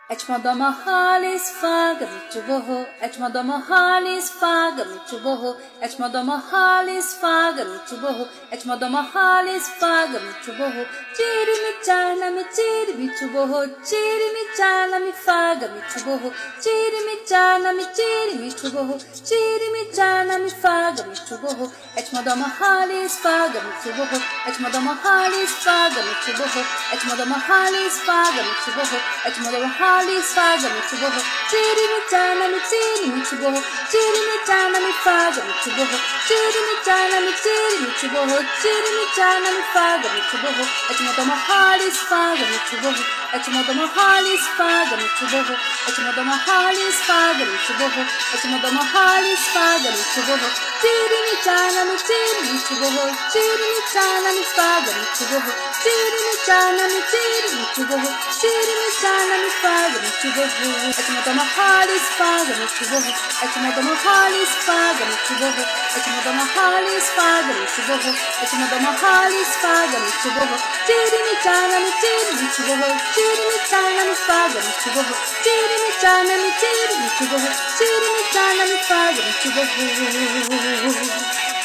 Ečmadama halis faga michuboho, ečmadama halis faga michuboho, ečmadama halis faga michuboho, ečmadama halis faga michuboho, chiri michana mi chiri michuboho, chiri michana mi faga michuboho, chiri michana mi chiri michuboho, chiri michana mi faga michuboho, ečmadama halis faga michuboho, ečmadama halis faga michuboho, ečmadama halis faga michuboho, ečmadama halis faga michuboho, chiri michana mi chiri michuboho, chiri michana mi faga michuboho, chiri michana mi chiri michuboho, chiri michana mi faga michuboho, ečmadama halis faga michuboho, ečmadama halis faga michuboho, ečmadama halis faga michuboho, ečmadama halis faga michuboho, chiri michana mi chiri michuboho, chiri michana mi faga michuboho, chiri michana mi chiri michuboho, chiri michana mi faga michuboho, ečmadama halis faga michuboho, ečmadama halis faga michuboho, ečmadama halis faga michuboho, ečmadama halis faga michuboho, chiri michana mi chiri michuboho, chiri michana mi faga michuboho, chiri michana mi chiri michuboho, chiri michana mi faga michuboho.